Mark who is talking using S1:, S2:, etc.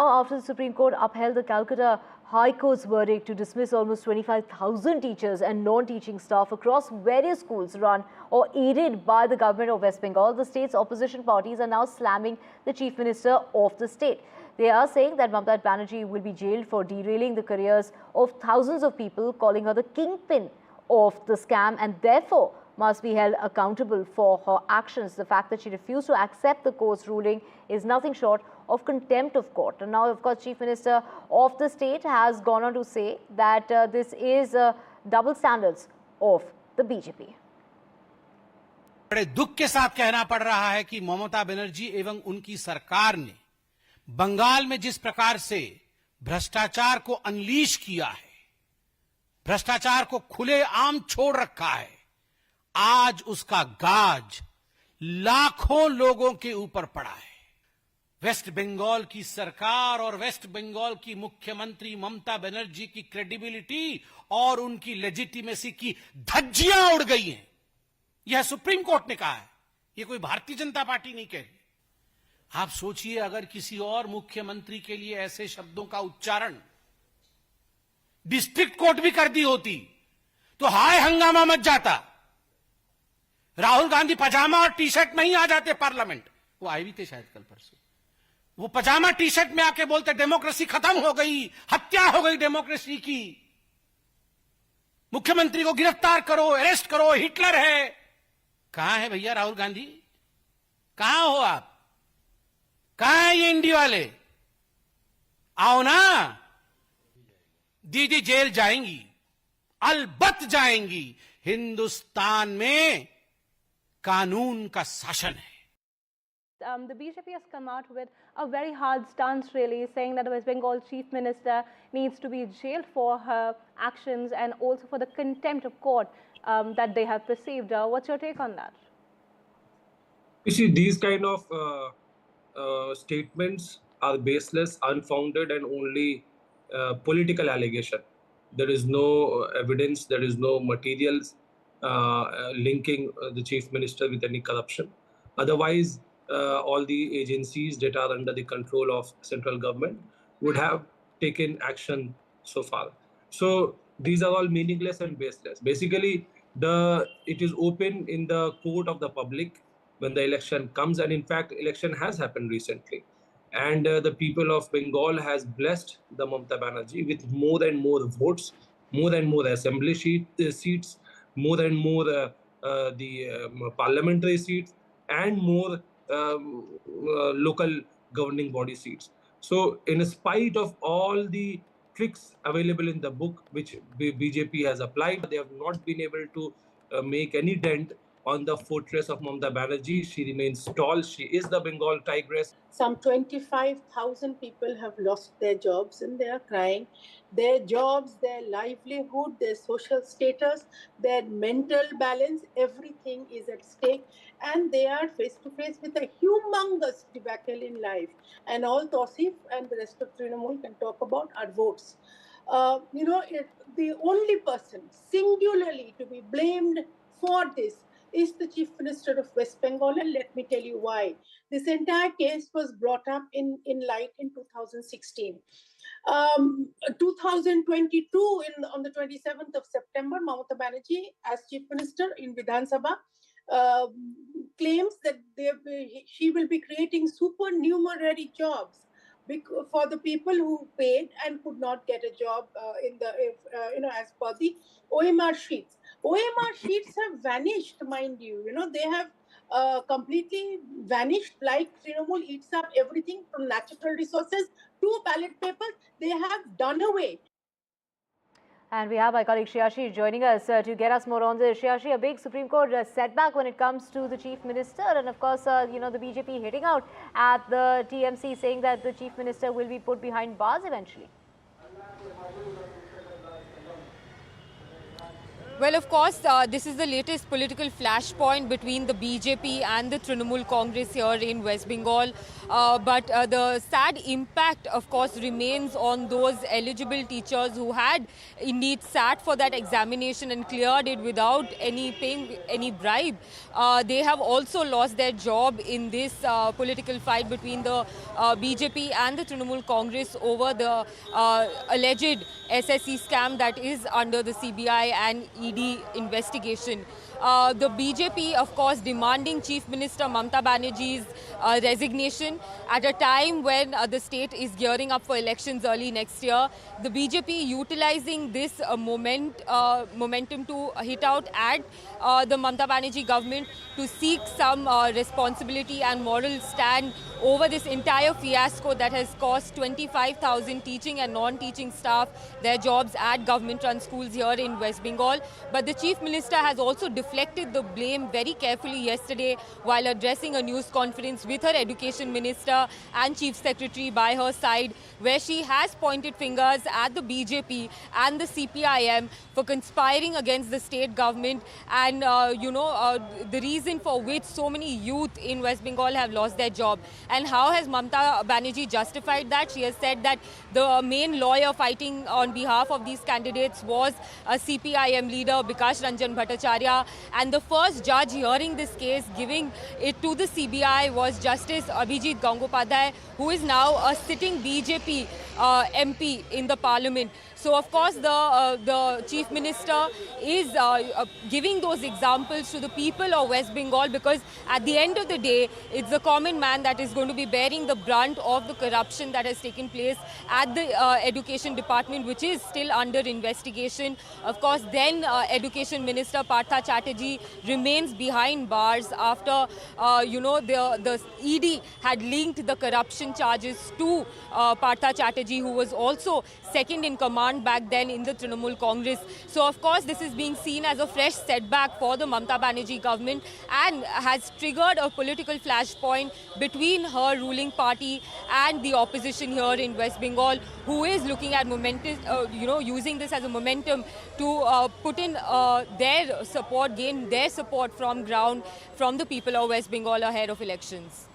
S1: After the Supreme Court upheld the Calcutta High Court's verdict to dismiss almost 25,000 teachers and non-teaching staff across various schools run or aided by the government of West Bengal, the state's opposition parties are now slamming the Chief Minister of the state. They are saying that Mamata Banerjee will be jailed for derailing the careers of thousands of people, calling her the kingpin of the scam, and therefore must be held accountable for her actions. The fact that she refused to accept the court's ruling is nothing short of contempt of court. And now, of course, Chief Minister of the state has gone on to say that this is double standards of the BJP.
S2: बड़े दुख के साथ कहना पड़ रहा है कि ममता बनर्जी एवं उनकी सरकार ने बंगाल में जिस प्रकार से भ्रष्टाचार को अनलीश किया है, भ्रष्टाचार को खुलेआम छोड़ रखा है, आज उसका गाज लाखों लोगों के ऊपर पड़ा है। वेस्ट बंगाल की सरकार और वेस्ट बंगाल की मुख्यमंत्री ममता बनर्जी की क्रेडिबिलिटी और उनकी लेजिटिमेसी की धज्जियां उड़ गई हैं। यह सुप्रीम कोर्ट ने कहा है, यह कोई भारतीय जनता पार्टी नहीं कह रही। आप सोचिए, अगर किसी और मुख्यमंत्री के लिए ऐसे शब्दों का उच्चारण डिस्ट्रिक्ट कोर्ट भी कर दी होती तो हाय हंगामा मच जाता। राहुल गांधी पजामा और टी शर्ट में ही आ जाते पार्लियामेंट। वो आए भी थे शायद कल परसों। वो पजामा टी शर्ट में आके बोलते डेमोक्रेसी खत्म हो गई, हत्या हो गई डेमोक्रेसी की, मुख्यमंत्री को गिरफ्तार करो, अरेस्ट करो, हिटलर है। कहां है भैया राहुल गांधी? कहां हो आप? कहां है ये इंडी वाले? आओ ना। दीदी जेल जाएंगी, अलबत्त जाएंगी। हिंदुस्तान में कानून का शासन है।
S3: The BJP has come out with a very hard stance, really, saying that the West Bengal Chief Minister needs to be jailed for her actions and also for the contempt of court that they have perceived. What's your take on that?
S4: You see, these kind of statements are baseless, unfounded, and only political allegation. There is no evidence, there is no materials linking the Chief Minister with any corruption. Otherwise, all the agencies that are under the control of central government would have taken action so far. So these are all meaningless and baseless. Basically, it is open in the court of the public when the election comes, and in fact, election has happened recently. And the people of Bengal has blessed the Mamata Banerjee with more and more votes, more and more assembly seats, more and more the parliamentary seats, and more local governing body seats. So in spite of all the tricks available in the book which BJP has applied, they have not been able to make any dent on the fortress of Mamata Banerjee. She remains tall. She is the Bengal tigress.
S5: Some 25,000 people have lost their jobs and they are crying. Their jobs, their livelihood, their social status, their mental balance, everything is at stake. And they are face to face with a humongous debacle in life. And all Tausif and the rest of Trinamool can talk about are votes. The only person singularly to be blamed for this is the Chief Minister of West Bengal, and let me tell you why. This entire case was brought up in light in 2016. 2022, on the 27th of September, Mamata Banerjee, as Chief Minister in Vidhan Sabha, claims that she will be creating supernumerary jobs for the people who paid and could not get a job as per the OMR sheets. OMR sheets have vanished, mind you. They have completely vanished, like Trinamool eats up everything from natural resources to ballot papers. They have done away.
S1: And we have my colleague Shriyashi joining us to get us more on this. Shriyashi, a big Supreme Court setback when it comes to the Chief Minister, and of course, the BJP hitting out at the TMC, saying that the Chief Minister will be put behind bars eventually.
S6: Well, of course, this is the latest political flashpoint between the BJP and the Trinamool Congress here in West Bengal. But the sad impact, of course, remains on those eligible teachers who had indeed sat for that examination and cleared it without paying any bribe. They have also lost their job in this political fight between the BJP and the Trinamool Congress over the alleged SSC scam that is under the CBI and ED investigation. The BJP, of course, demanding Chief Minister Mamata Banerjee's resignation at a time when the state is gearing up for elections early next year. The BJP utilizing this momentum to hit out at the Mamata Banerjee government to seek some responsibility and moral stand over this entire fiasco that has cost 25,000 teaching and non-teaching staff their jobs at government-run schools here in West Bengal. But the Chief Minister has also deflected the blame very carefully yesterday while addressing a news conference with her Education Minister and Chief Secretary by her side, where she has pointed fingers at the BJP and the CPIM for conspiring against the state government and, the reason for which so many youth in West Bengal have lost their job. And how has Mamata Banerjee justified that? She has said that the main lawyer fighting on behalf of these candidates was a CPIM leader, Bikash Ranjan Bhattacharya, and the first judge hearing this case, giving it to the CBI, was Justice Abhijit Gangopadhyay, who is now a sitting BJP MP in the parliament. So, of course, the Chief Minister is giving those examples to the people of West Bengal, because at the end of the day, it's the common man that is going to be bearing the brunt of the corruption that has taken place at the Education Department, which is still under investigation. Of course, then Education Minister Partha Chatterjee remains behind bars after, the ED had linked the corruption charges to Partha Chatterjee, who was also second in command back then in the Trinamool Congress. So, of course, this is being seen as a fresh setback for the Mamata Banerjee government and has triggered a political flashpoint between her ruling party and the opposition here in West Bengal, who is looking at using this as a momentum to put in their support, gain their support from ground, from the people of West Bengal ahead of elections.